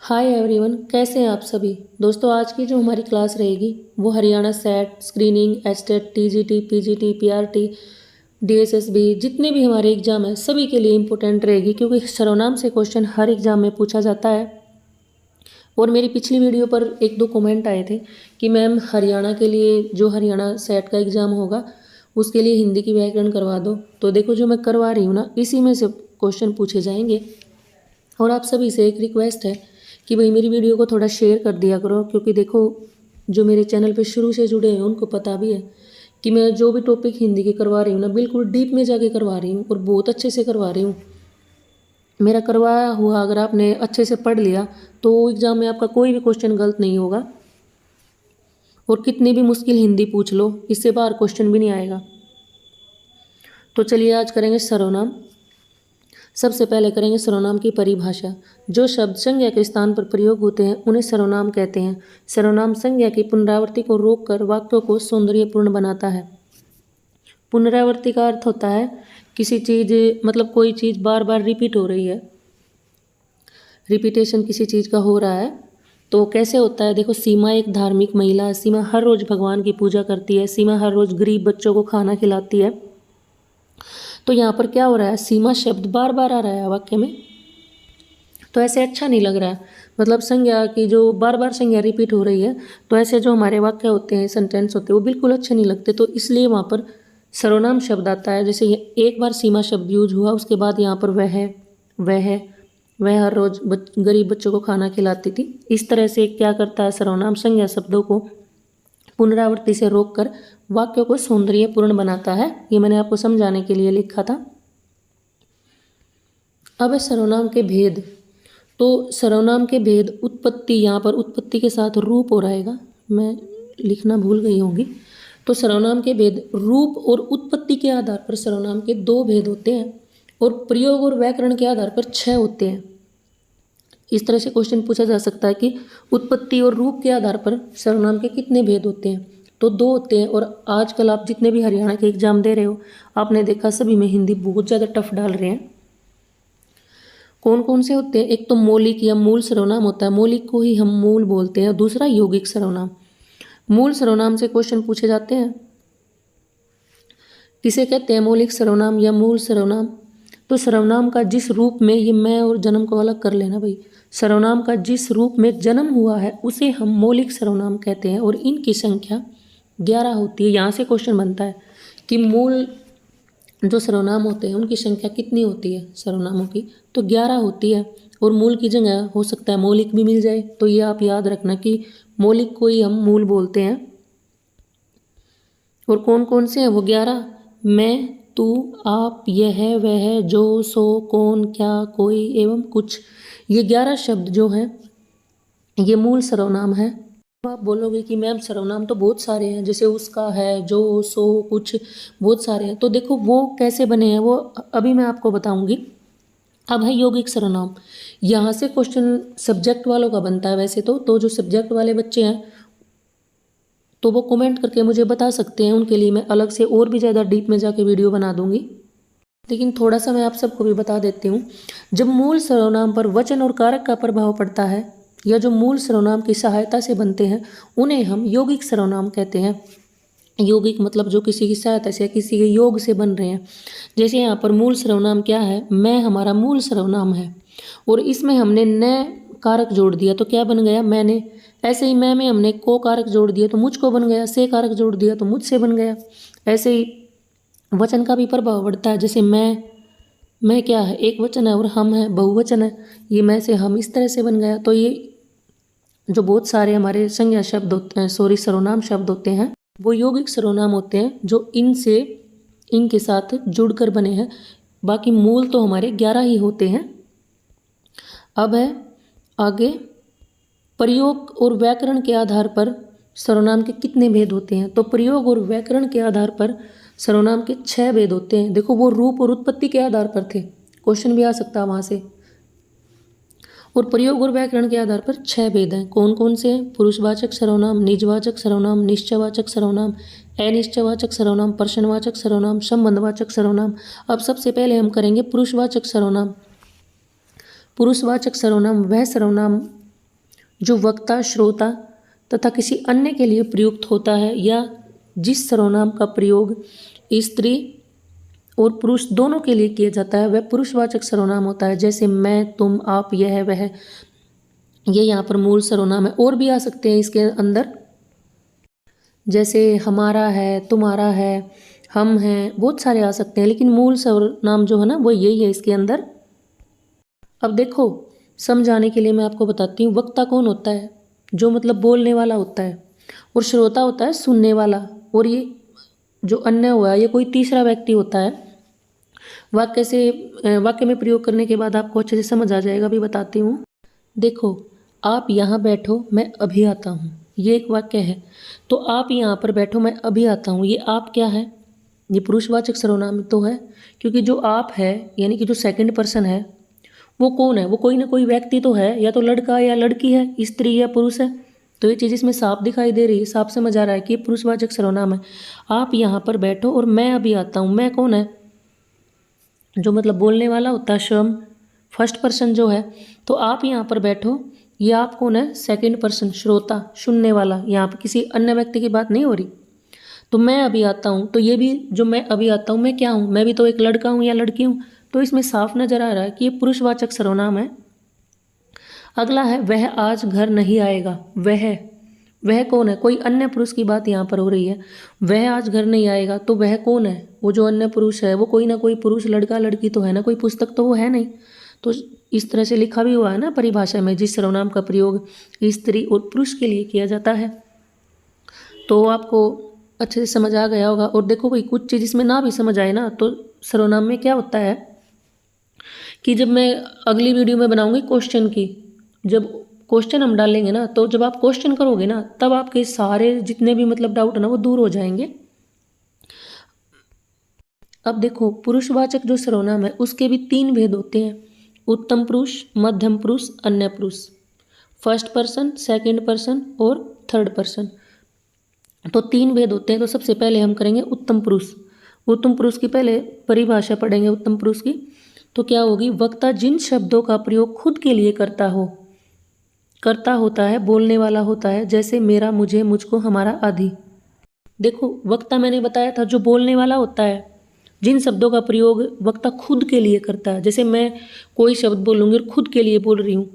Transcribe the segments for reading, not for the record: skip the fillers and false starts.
Hi everyone, कैसे हैं आप सभी दोस्तों। आज की जो हमारी क्लास रहेगी वो Haryana set, screening, estate, TGT, PGT, PRT, DSSB जितने भी हमारे एग्जाम हैं सभी के लिए इम्पोर्टेंट रहेगी, क्योंकि सर्वनाम से क्वेश्चन हर एग्जाम में पूछा जाता है। और मेरी पिछली वीडियो पर एक दो कमेंट आए थे कि मैम हरियाणा के लिए जो हरियाणा सेट का एग्ज़ाम होगा उसके लिए हिंदी की व्याकरण करवा दो। तो देखो, जो मैं करवा रही हूँ ना, इसी में से क्वेश्चन पूछे जाएंगे। और आप सभी से एक रिक्वेस्ट है कि भाई मेरी वीडियो को थोड़ा शेयर कर दिया करो, क्योंकि देखो जो मेरे चैनल पे शुरू से जुड़े हैं उनको पता भी है कि मैं जो भी टॉपिक हिंदी के करवा रही हूँ ना, बिल्कुल डीप में जाके करवा रही हूँ और बहुत अच्छे से करवा रही हूँ। मेरा करवाया हुआ अगर आपने अच्छे से पढ़ लिया तो एग्ज़ाम में आपका कोई भी क्वेश्चन गलत नहीं होगा। और कितनी भी मुश्किल हिंदी पूछ लो, इससे बाहर क्वेश्चन भी नहीं आएगा। तो चलिए आज करेंगे सर्वनाम। सबसे पहले करेंगे सर्वनाम की परिभाषा। जो शब्द संज्ञा के स्थान पर प्रयोग होते हैं उन्हें सर्वनाम कहते हैं। सर्वनाम संज्ञा की पुनरावृत्ति को रोककर वाक्यों को सौंदर्यपूर्ण बनाता है। पुनरावृत्ति का अर्थ होता है किसी चीज़, मतलब कोई चीज़ बार बार रिपीट हो रही है, रिपीटेशन किसी चीज़ का हो रहा है। तो कैसे होता है, देखो, सीमा एक धार्मिक महिला है। सीमा हर रोज़ भगवान की पूजा करती है। सीमा हर रोज़ गरीब बच्चों को खाना खिलाती है। तो यहाँ पर क्या हो रहा है, सीमा शब्द बार बार आ रहा है वाक्य में, तो ऐसे अच्छा नहीं लग रहा है। मतलब संज्ञा की जो बार बार संज्ञा रिपीट हो रही है, तो ऐसे जो हमारे वाक्य होते हैं, सेंटेंस होते हैं, वो बिल्कुल अच्छे नहीं लगते। तो इसलिए वहाँ पर सर्वनाम शब्द आता है। जैसे एक बार सीमा शब्द यूज हुआ, उसके बाद यहाँ पर वह हर रोज़ गरीब बच्चों को खाना खिलाती थी। इस तरह से क्या करता है, सर्वनाम संज्ञा शब्दों को पुनरावृत्ति से रोककर वाक्यों को सौंदर्यपूर्ण बनाता है। ये मैंने आपको समझाने के लिए लिखा था। अब है सर्वनाम के भेद। तो सर्वनाम के भेद, उत्पत्ति, यहाँ पर उत्पत्ति के साथ रूप हो रहेगा, मैं लिखना भूल गई होंगी। तो सर्वनाम के भेद, रूप और उत्पत्ति के आधार पर सर्वनाम के 2 भेद होते हैं और प्रयोग और व्याकरण के आधार पर 6 होते हैं। इस तरह से क्वेश्चन पूछा जा सकता है कि उत्पत्ति और रूप के आधार पर सर्वनाम के कितने भेद होते हैं। तो 2 होते हैं। और आजकल आप जितने भी हरियाणा के एग्जाम दे रहे हो, आपने देखा सभी में हिंदी बहुत ज़्यादा टफ डाल रहे हैं। कौन कौन से होते हैं, एक तो मौलिक या मूल सर्वनाम होता है, मौलिक को ही हम मूल बोलते हैं। दूसरा यौगिक सर्वनाम। मूल सर्वनाम से क्वेश्चन पूछे जाते हैं, किसे कहते हैं, मौलिक सर्वनाम या मूल सर्वनाम। तो सर्वनाम का जिस रूप में, ये मैं और जन्म को अलग कर लेना भाई, सर्वनाम का जिस रूप में जन्म हुआ है उसे हम मौलिक सर्वनाम कहते हैं और इनकी संख्या 11 होती है। यहाँ से क्वेश्चन बनता है कि मूल जो सर्वनाम होते हैं उनकी संख्या कितनी होती है सर्वनामों की, तो 11 होती है। और मूल की जगह हो सकता है मौलिक भी मिल जाए। तो ये आप याद रखना कि मौलिक को ही हम मूल बोलते हैं। और कौन कौन से हैं वो 11, मैं, तू, आप, यह, वह, जो, सो, कौन, क्या, कोई एवं कुछ। ये 11 शब्द जो हैं ये मूल सर्वनाम है। आप बोलोगे कि मैम सर्वनाम तो बहुत सारे हैं, जैसे उसका, है, जो, सो, कुछ, बहुत सारे हैं। तो देखो वो कैसे बने हैं वो अभी मैं आपको बताऊंगी। अब है यौगिक सर्वनाम। यहाँ से क्वेश्चन सब्जेक्ट वालों का बनता है वैसे तो जो सब्जेक्ट वाले बच्चे हैं तो वो कमेंट करके मुझे बता सकते हैं, उनके लिए मैं अलग से और भी ज़्यादा डीप में जाके वीडियो बना दूंगी। लेकिन थोड़ा सा मैं आप सबको भी बता देती हूँ। जब मूल सर्वनाम पर वचन और कारक का प्रभाव पड़ता है या जो मूल सर्वनाम की सहायता से बनते हैं उन्हें हम यौगिक सर्वनाम कहते हैं। यौगिक मतलब जो किसी की सहायता से, किसी के योग से बन रहे हैं। जैसे यहाँ पर मूल सर्वनाम क्या है, मैं हमारा मूल सर्वनाम है और इसमें हमने न कारक जोड़ दिया तो क्या बन गया, मैंने। ऐसे ही मैं में हमने को कारक जोड़ दिया तो मुझको बन गया, से कारक जोड़ दिया तो मुझसे बन गया। ऐसे ही वचन का भी प्रभाव पड़ता है। जैसे मैं क्या है, एक वचन है, और हम है बहुवचन है, ये मैं से हम इस तरह से बन गया। तो ये जो बहुत सारे हमारे संज्ञा शब्द होते हैं, सर्वनाम शब्द होते हैं, वो यौगिक सर्वनाम होते हैं जो इनके साथ जुड़कर बने हैं। बाकी मूल तो हमारे 11 ही होते हैं। अब है आगे, प्रयोग और व्याकरण के आधार पर सर्वनाम के कितने भेद होते हैं। तो प्रयोग और व्याकरण के आधार पर सर्वनाम के 6 भेद होते हैं। देखो वो रूप और उत्पत्ति के आधार पर थे, क्वेश्चन भी आ सकता है वहाँ से। और प्रयोग और व्याकरण के आधार पर 6 भेद हैं। कौन कौन से हैं, पुरुषवाचक सर्वनाम, निजवाचक सर्वनाम, निश्चयवाचक सर्वनाम, अनिश्चयवाचक सर्वनाम, प्रश्नवाचक सर्वनाम, संबंधवाचक सर्वनाम। अब सबसे पहले हम करेंगे पुरुषवाचक सर्वनाम। पुरुषवाचक सर्वनाम वह सर्वनाम जो वक्ता, श्रोता तथा किसी अन्य के लिए प्रयुक्त होता है, या जिस सर्वनाम का प्रयोग स्त्री और पुरुष दोनों के लिए किया जाता है, वह पुरुषवाचक सर्वनाम होता है। जैसे मैं, तुम, आप, यह, वह, ये यहाँ पर मूल सर्वनाम है। और भी आ सकते हैं इसके अंदर, जैसे हमारा है, तुम्हारा है, हम हैं, बहुत सारे आ सकते हैं, लेकिन मूल सर्वनाम जो है ना वो यही है इसके अंदर। अब देखो, समझाने के लिए मैं आपको बताती हूँ, वक्ता कौन होता है? जो मतलब बोलने वाला होता है, और श्रोता होता है सुनने वाला, और ये जो अन्य हुआ है ये कोई तीसरा व्यक्ति होता है। वाक्य में प्रयोग करने के बाद आपको अच्छे से समझ आ जाएगा, भी बताती हूँ। देखो, आप यहाँ बैठो, मैं अभी आता हूँ, ये एक वाक्य है। तो आप यहाँ पर बैठो, मैं अभी आता हूँ, ये आप क्या है? ये पुरुषवाचक सर्वनाम तो है, क्योंकि जो आप है यानी कि जो सेकंड पर्सन है वो कौन है? वो कोई ना कोई व्यक्ति तो है, या तो लड़का या लड़की है, स्त्री या पुरुष है। तो ये चीज़ इसमें साफ दिखाई दे रही है, साफ समझ आ रहा है कि ये पुरुषवाचक सर्वनाम है। आप यहाँ पर बैठो और मैं अभी आता हूँ, मैं कौन है? जो मतलब बोलने वाला होता है, स्वयं फर्स्ट पर्सन जो है। तो आप यहाँ पर बैठो, ये आप कौन है? सेकंड पर्सन, श्रोता, सुनने वाला। यहाँ पर किसी अन्य व्यक्ति की बात नहीं हो रही। तो मैं अभी आता हूँ, तो ये भी जो मैं अभी आता हूँ, मैं क्या हूँ? मैं भी तो एक लड़का हूँ या लड़की हूँ। तो इसमें साफ नजर आ रहा है कि ये पुरुषवाचक सर्वनाम है। अगला है, वह आज घर नहीं आएगा। वह कौन है? कोई अन्य पुरुष की बात यहाँ पर हो रही है। वह आज घर नहीं आएगा, तो वह कौन है? वो जो अन्य पुरुष है वो कोई ना कोई पुरुष, लड़का लड़की तो है ना, कोई पुस्तक तो वो है नहीं। तो इस तरह से लिखा भी हुआ है ना परिभाषा में, जिस सर्वनाम का प्रयोग स्त्री और पुरुष के लिए किया जाता है। तो आपको अच्छे से समझ आ गया होगा। और देखो भाई, कुछ चीज़ इसमें ना भी समझ आए ना, तो सर्वनाम में क्या होता है कि जब मैं अगली वीडियो में बनाऊंगी क्वेश्चन की, जब क्वेश्चन हम डालेंगे ना, तो जब आप क्वेश्चन करोगे ना, तब आपके सारे जितने भी मतलब डाउट है ना वो दूर हो जाएंगे। अब देखो, पुरुषवाचक जो सर्वनाम है उसके भी 3 भेद होते हैं: उत्तम पुरुष, मध्यम पुरुष, अन्य पुरुष, फर्स्ट पर्सन, सेकंड पर्सन और थर्ड पर्सन। तो 3 भेद होते हैं। तो सबसे पहले हम करेंगे उत्तम पुरुष। उत्तम पुरुष की पहले परिभाषा पढ़ेंगे उत्तम पुरुष की। तो क्या होगी? वक्ता जिन शब्दों का प्रयोग खुद के लिए करता होता है, बोलने वाला होता है, जैसे मेरा, मुझे, मुझको, हमारा आदि। देखो, वक्ता मैंने बताया था जो बोलने वाला होता है, जिन शब्दों का प्रयोग वक्ता खुद के लिए करता है। जैसे मैं कोई शब्द बोलूँगी और खुद के लिए बोल रही हूँ,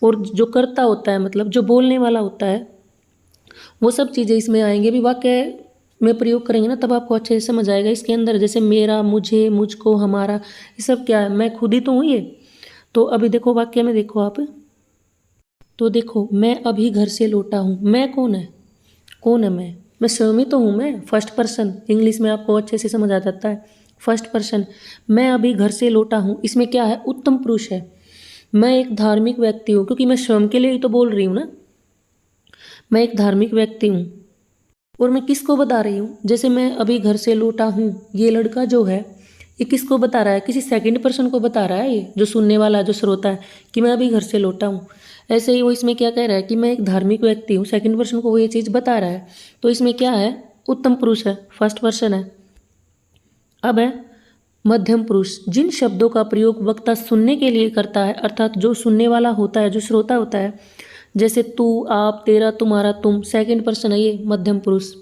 और जो करता होता है मतलब जो बोलने वाला होता है, वो सब चीज़ें इसमें आएंगे। भी वाक्य में प्रयोग करेंगे ना, तब आपको अच्छे से समझ आएगा। इसके अंदर जैसे मेरा, मुझे, मुझको, हमारा, ये सब क्या है? मैं खुद ही तो हूँ ये। तो अभी देखो वाक्य में, देखो आप, तो देखो, मैं अभी घर से लौटा हूँ। मैं कौन है? कौन है मैं स्वयं ही तो हूँ। मैं फर्स्ट पर्सन, इंग्लिश में आपको अच्छे से समझ आ जाता है, फर्स्ट पर्सन। मैं अभी घर से लौटा हूँ, इसमें क्या है? उत्तम पुरुष है। मैं एक धार्मिक व्यक्ति हूँ, क्योंकि मैं स्वयं के लिए ही तो बोल रही हूँ ना, मैं एक धार्मिक व्यक्ति हूँ। और मैं किसको बता रही हूँ? जैसे मैं अभी घर से लौटा हूँ, ये लड़का जो है ये किसको बता रहा है? किसी सेकंड पर्सन को बता रहा है, ये जो सुनने वाला है, जो श्रोता है, कि मैं अभी घर से लौटा हूँ। ऐसे ही वो इसमें क्या कह रहा है कि मैं एक धार्मिक व्यक्ति हूँ, सेकंड पर्सन को वो ये चीज़ बता रहा है। तो इसमें क्या है? उत्तम पुरुष है, फर्स्ट पर्सन है। अब है मध्यम पुरुष, जिन शब्दों का प्रयोग वक्ता सुनने के लिए करता है, अर्थात जो सुनने वाला होता है, जो श्रोता होता है, जैसे तू, आप, तेरा, तुम्हारा, तुम, सेकंड पर्सन है ये मध्यम पुरुष।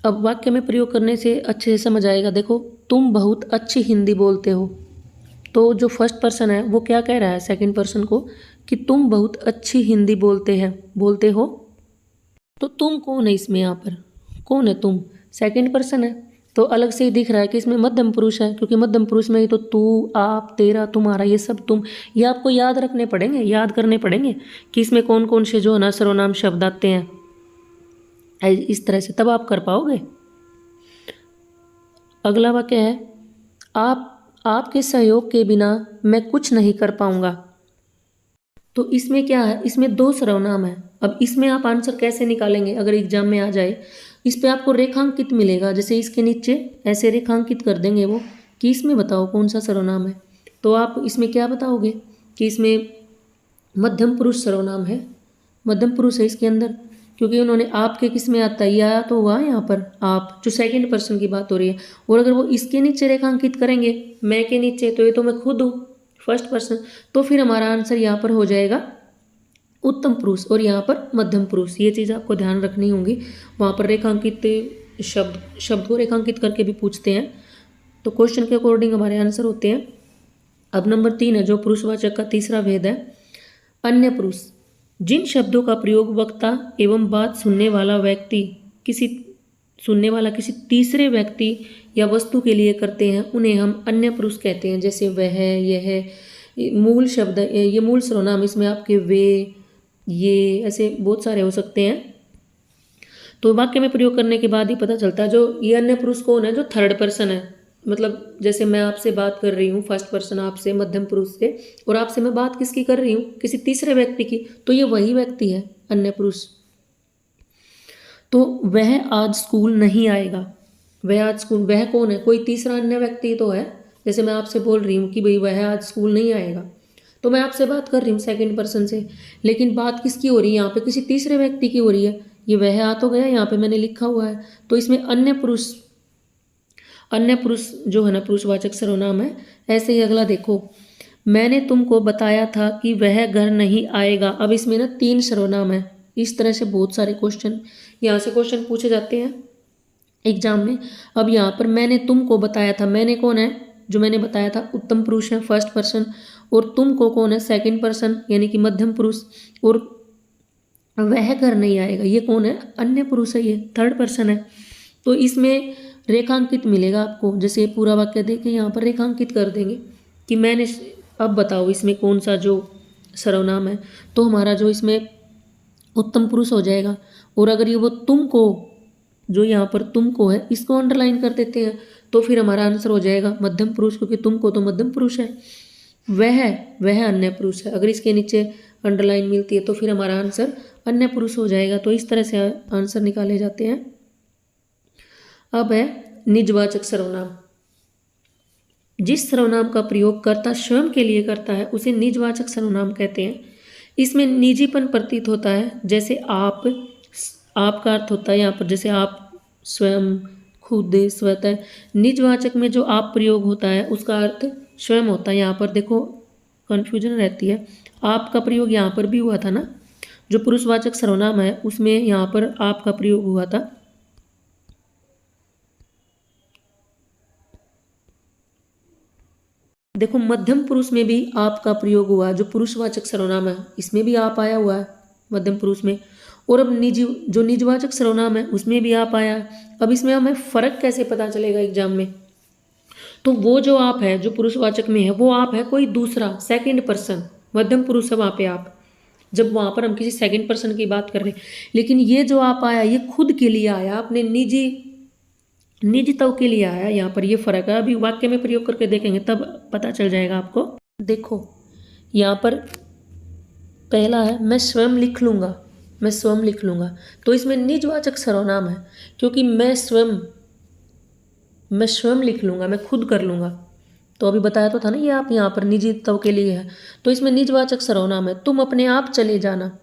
अब वाक्य में प्रयोग करने से अच्छे से समझ आएगा। देखो, तुम बहुत अच्छी हिंदी बोलते हो। तो जो फर्स्ट पर्सन है वो क्या कह रहा है सेकंड पर्सन को कि तुम बहुत अच्छी हिंदी बोलते हो। तो तुम कौन है इसमें? यहाँ पर कौन है? तुम सेकंड पर्सन है, तो अलग से ही दिख रहा है कि इसमें मध्यम पुरुष है, क्योंकि मध्यम पुरुष में ही तो तू, आप, तेरा, तुम्हारा, ये सब तुम, ये आपको याद रखने पड़ेंगे, याद करने पड़ेंगे कि इसमें कौन कौन से जो है ना सर्वनाम शब्द आते हैं। इस तरह से तब आप कर पाओगे। अगला वाक्य है, आपके सहयोग के बिना मैं कुछ नहीं कर पाऊंगा। तो इसमें क्या है? इसमें 2 सर्वनाम है। अब इसमें आप आंसर कैसे निकालेंगे अगर एग्जाम में आ जाए? इस पे आपको रेखांकित मिलेगा, जैसे इसके नीचे ऐसे रेखांकित कर देंगे वो कि इसमें बताओ कौन सा सर्वनाम है। तो आप इसमें क्या बताओगे कि इसमें मध्यम पुरुष सर्वनाम है, मध्यम पुरुष है इसके अंदर, क्योंकि उन्होंने आपके किस में आता है? या तो हुआ यहाँ पर आप, जो सेकंड पर्सन की बात हो रही है। और अगर वो इसके नीचे रेखांकित करेंगे, मैं के नीचे, तो ये तो मैं खुद हूँ, फर्स्ट पर्सन। तो फिर हमारा आंसर यहाँ पर हो जाएगा उत्तम पुरुष और यहाँ पर मध्यम पुरुष, ये चीज़ आपको ध्यान रखनी होगी। वहाँ पर रेखांकित शब्द को रेखांकित करके भी पूछते हैं, तो क्वेश्चन के अकॉर्डिंग हमारे आंसर होते हैं। अब नंबर 3 है जो पुरुषवाचक का तीसरा भेद है, अन्य पुरुष। जिन शब्दों का प्रयोग वक्ता एवं बात सुनने वाला किसी तीसरे व्यक्ति या वस्तु के लिए करते हैं उन्हें हम अन्य पुरुष कहते हैं। जैसे वह, यह, मूल शब्द, ये मूल सर्वनाम, इसमें आपके वे, ये, ऐसे बहुत सारे हो सकते हैं। तो वाक्य में प्रयोग करने के बाद ही पता चलता है जो ये अन्य पुरुष कौन है, जो थर्ड पर्सन है। मतलब जैसे मैं आपसे बात कर रही हूँ फर्स्ट पर्सन आपसे, मध्यम पुरुष से, और आपसे मैं बात किसकी कर रही हूँ, किसी तीसरे व्यक्ति की, तो ये वही व्यक्ति है अन्य पुरुष। तो वह आज स्कूल नहीं आएगा, वह कौन है, कोई तीसरा अन्य व्यक्ति तो है। जैसे मैं आपसे बोल रही हूँ कि भाई वह आज स्कूल नहीं आएगा, तो मैं आपसे बात कर रही हूँ सेकंड पर्सन से, लेकिन बात किसकी हो रही है यहाँ पे, किसी तीसरे व्यक्ति की हो रही है। ये वह आ तो गया, यहाँ पे मैंने लिखा हुआ है, तो इसमें अन्य पुरुष जो है ना पुरुषवाचक सर्वनाम है। ऐसे ही अगला देखो, मैंने तुमको बताया था कि वह घर नहीं आएगा। अब इसमें ना 3 सर्वनाम है। इस तरह से बहुत सारे क्वेश्चन, यहाँ से क्वेश्चन पूछे जाते हैं एग्जाम में। अब यहाँ पर मैंने तुमको बताया था, मैंने कौन है, जो मैंने बताया था उत्तम पुरुष है फर्स्ट पर्सन, और तुमको कौन है सेकंड पर्सन यानी कि मध्यम पुरुष, और वह घर नहीं आएगा ये कौन है, अन्य पुरुष है, ये थर्ड पर्सन है। तो इसमें रेखांकित मिलेगा आपको, जैसे पूरा वाक्य देके यहाँ पर रेखांकित कर देंगे कि मैंने, अब बताओ इसमें कौन सा जो सर्वनाम है, तो हमारा जो इसमें उत्तम पुरुष हो जाएगा। और अगर ये वो तुमको, जो यहाँ पर तुमको है, इसको अंडरलाइन कर देते हैं तो फिर हमारा आंसर हो जाएगा मध्यम पुरुष, क्योंकि तुमको तो मध्यम पुरुष है, वह अन्य पुरुष है। अगर इसके नीचे अंडरलाइन मिलती है तो फिर हमारा आंसर अन्य पुरुष हो जाएगा। तो इस तरह से आंसर निकाले जाते हैं। अब है निजवाचक सर्वनाम। जिस सर्वनाम का प्रयोग कर्ता स्वयं के लिए करता है उसे निजवाचक सर्वनाम कहते हैं। इसमें निजीपन प्रतीत होता है, जैसे आप का अर्थ होता है यहाँ पर जैसे आप, स्वयं, खुद, स्वतः। निजवाचक में जो आप प्रयोग होता है उसका अर्थ स्वयं होता है। यहाँ पर देखो कन्फ्यूजन रहती है, आप का प्रयोग यहाँ पर भी हुआ था ना, जो पुरुषवाचक सर्वनाम है उसमें यहाँ पर आप का प्रयोग हुआ था। देखो मध्यम पुरुष में भी आप का प्रयोग हुआ, जो पुरुषवाचक सर्वनाम है इसमें भी आप आया हुआ है मध्यम पुरुष में। और अब जो निजवाचक सर्वनाम है उसमें भी आप आया। अब इसमें हमें फ़र्क कैसे पता चलेगा एग्जाम में, तो वो जो आप है जो पुरुषवाचक में है वो आप है कोई दूसरा सेकंड पर्सन, मध्यम पुरुष है वहाँ पे आप, जब वहाँ पर हम किसी सेकंड पर्सन की बात कर रहे हैं। लेकिन ये जो आप आया ये खुद के लिए आया, अपने निजता के लिए आया। यहाँ पर ये फ़र्क है। अभी वाक्य में प्रयोग करके देखेंगे तब पता चल जाएगा आपको। देखो यहाँ पर पहला है मैं स्वयं लिख लूँगा, मैं स्वयं लिख लूँगा, तो इसमें निजवाचक सर्वनाम है, क्योंकि मैं स्वयं लिख लूँगा, मैं खुद कर लूँगा। तो अभी बताया तो था ना ये आप यहाँ पर निजता के लिए है, तो इसमें निजवाचक सर्वनाम है। तुम अपने आप चले जाना,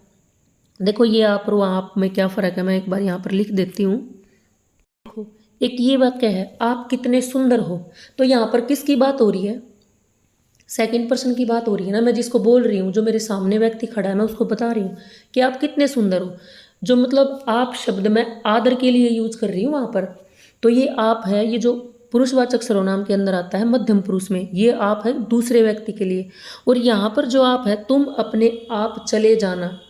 देखो ये आप और आप में क्या फ़र्क है, मैं एक बार यहाँ पर लिख देती हूँ। देखो एक ये वाक्य है आप कितने सुंदर हो, तो यहाँ पर किसकी बात हो रही है, सेकंड पर्सन की बात हो रही है ना। मैं जिसको बोल रही हूँ, जो मेरे सामने व्यक्ति खड़ा है, मैं उसको बता रही हूँ कि आप कितने सुंदर हो। जो मतलब आप शब्द मैं आदर के लिए यूज कर रही हूँ वहाँ पर, तो ये आप है, ये जो पुरुषवाचक सर्वनाम के अंदर आता है मध्यम पुरुष में, ये आप है दूसरे व्यक्ति के लिए। और यहाँ पर जो आप है तुम अपने आप चले जाना,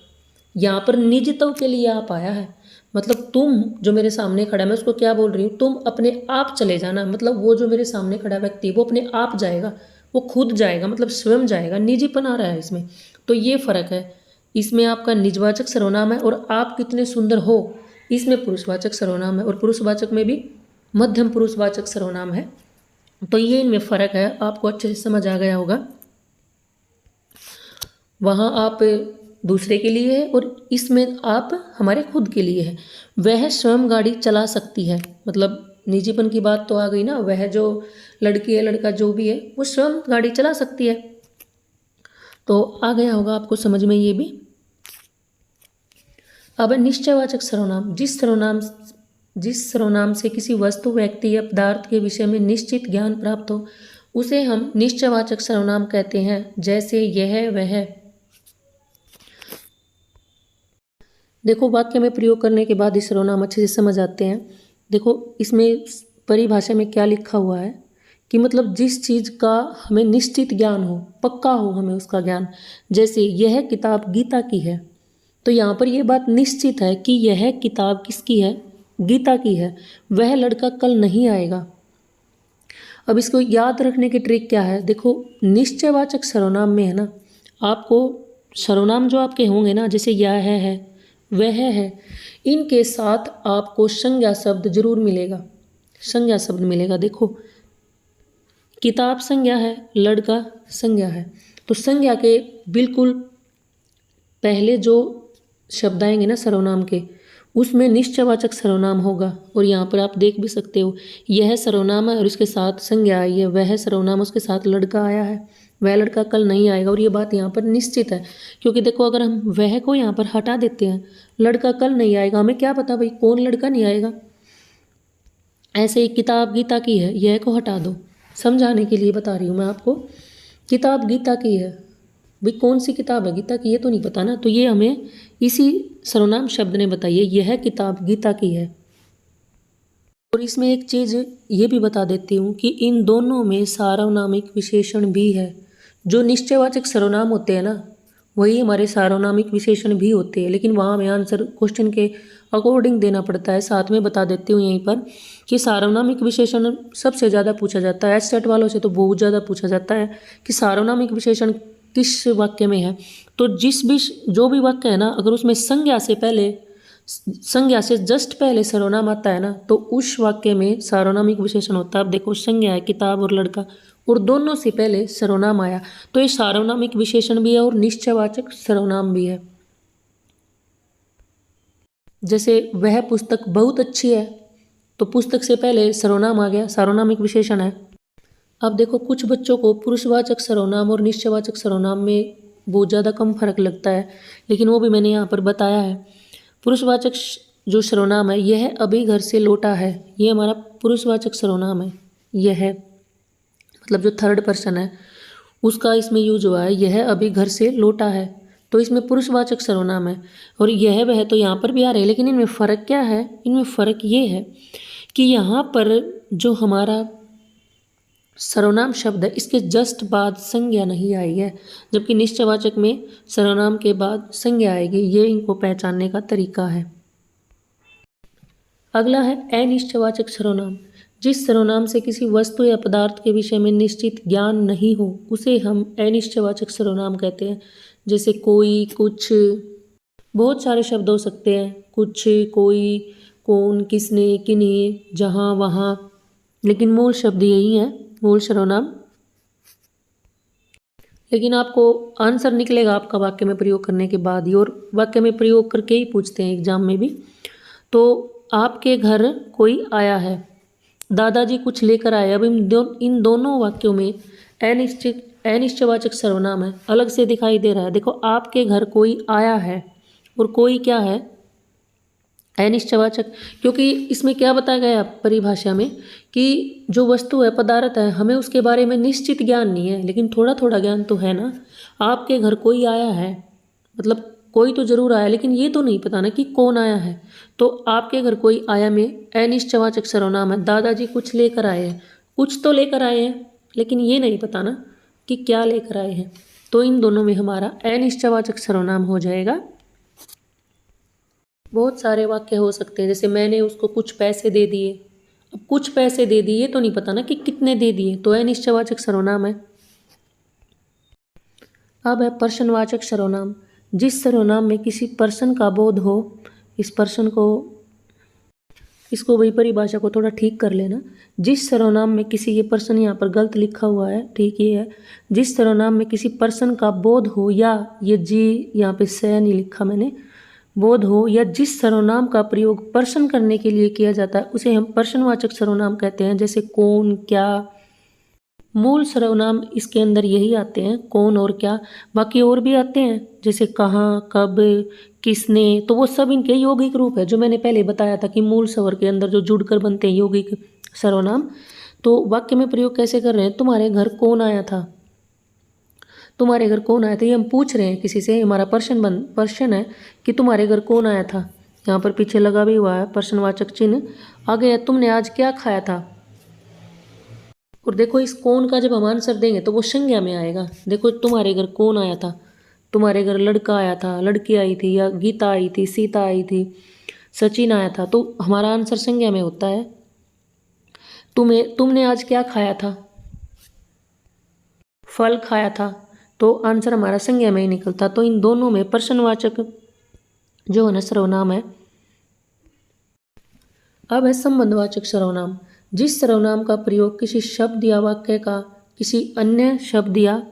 यहाँ पर निजता के लिए आप आया है। मतलब तुम जो मेरे सामने खड़ा है, मैं उसको क्या बोल रही हूँ, तुम अपने आप चले जाना, मतलब वो जो मेरे सामने खड़ा व्यक्ति वो अपने आप जाएगा, वो खुद जाएगा, मतलब स्वयं जाएगा, निजीपन आ रहा है इसमें। तो ये फ़र्क है, इसमें आपका निजवाचक सर्वनाम है और आप कितने सुंदर हो इसमें पुरुषवाचक सर्वनाम है, और पुरुषवाचक में भी मध्यम पुरुषवाचक सर्वनाम है। तो ये इनमें फ़र्क है, आपको अच्छे से समझ आ गया होगा। वहाँ आप दूसरे के लिए है और इसमें आप हमारे खुद के लिए है। वह स्वयं गाड़ी चला सकती है, मतलब निजीपन की बात तो आ गई ना, वह जो लड़की है लड़का जो भी है वो स्वयं गाड़ी चला सकती है। तो आ गया होगा आपको समझ में ये भी। अब निश्चयवाचक सर्वनाम। जिस सर्वनाम से किसी वस्तु, व्यक्ति या पदार्थ के विषय में निश्चित ज्ञान प्राप्त हो उसे हम निश्चयवाचक सर्वनाम कहते हैं। जैसे यह, वह, देखो वाक्य में प्रयोग करने के बाद ये सर्वनाम अच्छे से समझ आते हैं। देखो इसमें परिभाषा में क्या लिखा हुआ है कि मतलब जिस चीज़ का हमें निश्चित ज्ञान हो, पक्का हो हमें उसका ज्ञान, जैसे यह किताब गीता की है, तो यहाँ पर यह बात निश्चित है कि यह किताब किसकी है, गीता की है। वह लड़का कल नहीं आएगा। अब इसको याद रखने की ट्रिक क्या है, देखो निश्चयवाचक सर्वनाम में है ना, आपको सर्वनाम जो आपके होंगे ना, जैसे यह है, वह है, इनके साथ आपको संज्ञा शब्द जरूर मिलेगा, संज्ञा शब्द मिलेगा। देखो किताब संज्ञा है, लड़का संज्ञा है, तो संज्ञा के बिल्कुल पहले जो शब्द आएंगे ना सर्वनाम के, उसमें निश्चयवाचक सर्वनाम होगा। और यहाँ पर आप देख भी सकते हो, यह सर्वनाम है और इसके साथ संज्ञा आई है, वह सर्वनाम उसके साथ लड़का आया है, वह लड़का कल नहीं आएगा। और ये बात यहाँ पर निश्चित है, क्योंकि देखो अगर हम वह को यहाँ पर हटा देते हैं, लड़का कल नहीं आएगा, हमें क्या पता भाई कौन लड़का नहीं आएगा। ऐसे ही किताब गीता की है, यह को हटा दो, समझाने के लिए बता रही हूँ मैं आपको। किताब गीता की है, भाई कौन सी किताब है गीता की, ये तो नहीं पता ना, तो ये हमें इसी सर्वनाम शब्द ने बताइए, यह किताब गीता की है। और इसमें एक चीज़ ये भी बता देती हूँ कि इन दोनों में सार्वनामिक विशेषण भी है। जो निश्चयवाचक सर्वनाम होते हैं ना, वही हमारे सार्वनामिक विशेषण भी होते हैं, लेकिन वहाँ हमें आंसर क्वेश्चन के अकॉर्डिंग देना पड़ता है। साथ में बता देती हूँ यहीं पर कि सार्वनामिक विशेषण सबसे ज़्यादा पूछा जाता है, एचसेट वालों से तो बहुत ज़्यादा पूछा जाता है कि सार्वनामिक विशेषण किस वाक्य में है। तो जो भी वाक्य है ना, अगर उसमें संज्ञा से जस्ट पहले सर्वनाम आता है ना, तो उस वाक्य में सार्वनामिक विशेषण होता है। अब देखो संज्ञा है किताब और लड़का, और दोनों से पहले सर्वनाम आया, तो ये सार्वनामिक विशेषण भी है और निश्चयवाचक सर्वनाम भी है। जैसे वह पुस्तक बहुत अच्छी है, तो पुस्तक से पहले सर्वनाम आ गया, सार्वनामिक विशेषण है। अब देखो कुछ बच्चों को पुरुषवाचक सर्वनाम और निश्चयवाचक सर्वनाम में बहुत ज़्यादा कम फर्क लगता है, लेकिन वो भी मैंने यहाँ पर बताया है। पुरुषवाचक जो सर्वनाम है, यह अभी घर से लौटा है, ये हमारा पुरुषवाचक सर्वनाम है। यह मतलब जो थर्ड पर्सन है उसका इसमें यूज हुआ है, यह अभी घर से लौटा है, तो इसमें पुरुषवाचक सर्वनाम है। और यह वह तो यहाँ पर भी आ रहे हैं, लेकिन इनमें फ़र्क क्या है, इनमें फ़र्क ये है कि यहाँ पर जो हमारा सर्वनाम शब्द है, इसके जस्ट बाद संज्ञा नहीं आई है, जबकि निश्चयवाचक में सर्वनाम के बाद संज्ञा आएगी। ये इनको पहचानने का तरीका है। अगला है अनिश्चयवाचक सर्वनाम। जिस सर्वनाम से किसी वस्तु या पदार्थ के विषय में निश्चित ज्ञान नहीं हो, उसे हम अनिश्चयवाचक सर्वनाम कहते हैं। जैसे कोई, कुछ, बहुत सारे शब्द हो सकते हैं, कुछ, कोई, कौन, किसने, किन्हीं, जहाँ, वहाँ, लेकिन मूल शब्द यही है, मूल सर्वनाम। लेकिन आपको आंसर निकलेगा आपका वाक्य में प्रयोग करने के बाद ही, और वाक्य में प्रयोग करके ही पूछते हैं एग्जाम में भी। तो आपके घर कोई आया है, दादाजी कुछ लेकर आए। अब इन दोनों वाक्यों में अनिश्चयवाचक सर्वनाम है, अलग से दिखाई दे रहा है। देखो आपके घर कोई आया है, और कोई क्या है, अनिश्चयवाचक, क्योंकि इसमें क्या बताया गया परिभाषा में कि जो वस्तु है, पदार्थ है, हमें उसके बारे में निश्चित ज्ञान नहीं है, लेकिन थोड़ा थोड़ा ज्ञान तो है ना। आपके घर कोई आया है, मतलब कोई तो जरूर आया, लेकिन ये तो नहीं पता ना कि कौन आया है। तो आपके घर कोई आया में अनिश्चयवाचक सर्वनाम है। दादाजी कुछ लेकर आए हैं, कुछ तो लेकर आए हैं, लेकिन ये नहीं पता ना कि क्या लेकर आए हैं, तो इन दोनों में हमारा अनिश्चयवाचक सर्वनाम हो जाएगा। बहुत सारे वाक्य हो सकते हैं, जैसे मैंने उसको कुछ पैसे दे दिए। अब कुछ पैसे दे दिए तो नहीं पता ना कि कितने दे दिए, तो अनिश्चयवाचक सर्वनाम है। अब है पर्सनवाचक सर्वनाम। जिस सर्वनाम में किसी पर्सन का बोध हो, इस पर्सन को, इसको वही परिभाषा को थोड़ा ठीक कर लेना। जिस सर्वनाम में किसी, ये पर्सन यहाँ पर गलत लिखा हुआ है, ठीक ही है। जिस सर्वनाम में किसी पर्सन का बोध हो, या ये जी यहाँ पे से नहीं लिखा मैंने, बोध हो, या जिस सर्वनाम का प्रयोग पर्सन करने के लिए किया जाता है, उसे हम पर्सनवाचक सर्वनाम कहते हैं। जैसे कौन, क्या, मूल सर्वनाम इसके अंदर यही आते हैं, कौन और क्या। बाकी और भी आते हैं, जैसे कहाँ, कब, किसने, तो वो सब इनके यौगिक रूप है, जो मैंने पहले बताया था कि मूल स्वर के अंदर जो जुड़कर बनते हैं यौगिक सर्वनाम। तो वाक्य में प्रयोग कैसे कर रहे हैं, तुम्हारे घर कौन आया था, तुम्हारे घर कौन आया था, ये हम पूछ रहे हैं किसी से, हमारा प्रश्न है कि तुम्हारे घर कौन आया था। यहाँ पर पीछे लगा भी हुआ है प्रश्नवाचक चिन्ह। आगे तुमने आज क्या खाया था। और देखो इस कौन का जब हम आंसर देंगे तो वो संज्ञा में आएगा। देखो तुम्हारे घर कौन आया था, तुम्हारे घर लड़का आया था, लड़की आई थी, या गीता आई थी, सीता आई थी, सचिन आया था, तो हमारा आंसर संज्ञा में होता है। तुमने आज क्या खाया था, फल खाया था, तो आंसर हमारा संज्ञा में ही निकलता। तो इन दोनों में प्रश्नवाचक जो है ना सर्वनाम है। अब है संबंधवाचक सर्वनाम। जिस सर्वनाम का प्रयोग किसी शब्द या वाक्य का किसी अन्य शब्द या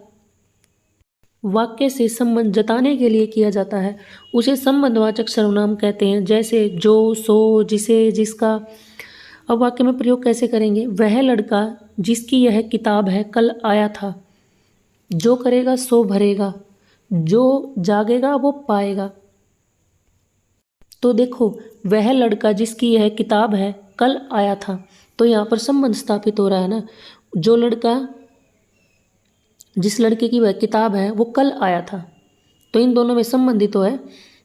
वाक्य से संबंध जताने के लिए किया जाता है उसे संबंधवाचक सर्वनाम कहते हैं। जैसे जो, सो, जिसे, जिसका। अब वाक्य में प्रयोग कैसे करेंगे। वह लड़का जिसकी यह किताब है कल आया था। जो करेगा सो भरेगा, जो जागेगा वो पाएगा। तो देखो वह लड़का जिसकी यह किताब है कल आया था, तो यहाँ पर संबंध स्थापित हो रहा है ना। जो लड़का, जिस लड़के की वह किताब है वो कल आया था, तो इन दोनों में संबंधित तो है।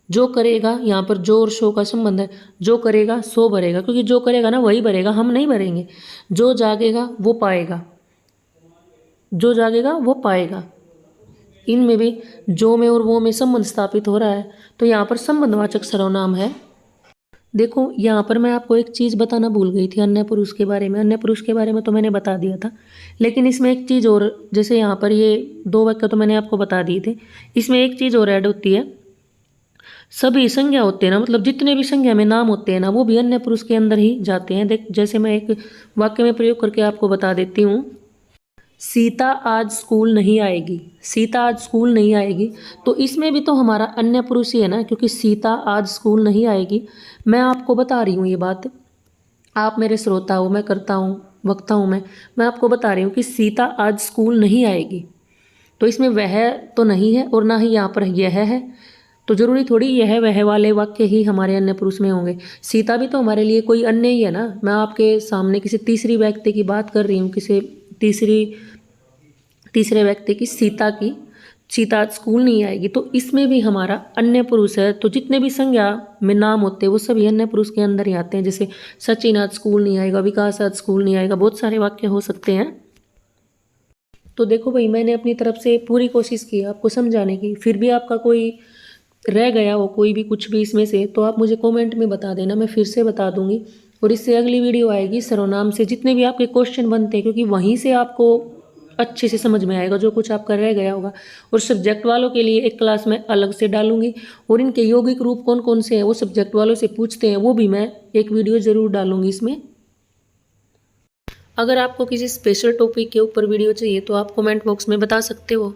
जो करेगा, यहाँ पर जो और सो का संबंध है। जो करेगा सो भरेगा, क्योंकि जो करेगा ना वही भरेगा, हम नहीं भरेंगे। जो जागेगा वो पाएगा, जो जागेगा वो पाएगा। इनमें भी जो में और वो में संबंध स्थापित हो रहा है, तो यहाँ पर संबंधवाचक सर्वनाम है। देखो यहाँ पर मैं आपको एक चीज़ बताना भूल गई थी अन्य पुरुष के बारे में। अन्य पुरुष के बारे में तो मैंने बता दिया था, लेकिन इसमें एक चीज़ और, जैसे यहाँ पर ये 2 वाक्य तो मैंने आपको बता दिए थे, इसमें एक चीज़ और ऐड होती है। सभी संज्ञा होते हैं ना, मतलब जितने भी संज्ञा में नाम होते हैं ना, वो भी अन्य पुरुष के अंदर ही जाते हैं। देख जैसे मैं एक वाक्य में प्रयोग करके आपको बता देती हूँ। सीता आज स्कूल नहीं आएगी। सीता आज स्कूल नहीं आएगी, तो इसमें भी तो हमारा अन्य पुरुष ही है ना, क्योंकि सीता आज स्कूल नहीं आएगी। मैं आपको बता रही हूँ ये बात, आप मेरे श्रोता हो, मैं करता हूँ, वक्ता हूँ, मैं आपको बता रही हूँ कि सीता आज स्कूल नहीं आएगी, तो इसमें वह तो नहीं है और ना ही यहाँ पर यह है, तो जरूरी थोड़ी यह वह वाले वाक्य ही हमारे अन्य पुरुष में होंगे। सीता भी तो हमारे लिए कोई अन्य ही है ना। मैं आपके सामने किसी तीसरी व्यक्ति की बात कर रही हूँ, किसी तीसरे व्यक्ति की, सीता की। सीता आज स्कूल नहीं आएगी, तो इसमें भी हमारा अन्य पुरुष है। तो जितने भी संज्ञा में नाम होते हैं वो सभी अन्य पुरुष के अंदर ही आते हैं। जैसे सचिन आज स्कूल नहीं आएगा, विकास आज स्कूल नहीं आएगा, बहुत सारे वाक्य हो सकते हैं। तो देखो भाई, मैंने अपनी तरफ से पूरी कोशिश की आपको समझाने की, फिर भी आपका कोई रह गया हो कोई भी कुछ भी इसमें से, तो आप मुझे कमेंट में बता देना, मैं फिर से बता दूंगी। और इससे अगली वीडियो आएगी सर्वनाम से जितने भी आपके क्वेश्चन बनते हैं, क्योंकि वहीं से आपको अच्छे से समझ में आएगा जो कुछ आपका रह गया होगा। और सब्जेक्ट वालों के लिए एक क्लास में अलग से डालूंगी, और इनके यौगिक रूप कौन कौन से हैं वो सब्जेक्ट वालों से पूछते हैं, वो भी मैं एक वीडियो ज़रूर डालूंगी इसमें। अगर आपको किसी स्पेशल टॉपिक के ऊपर वीडियो चाहिए तो आप कमेंट बॉक्स में बता सकते हो।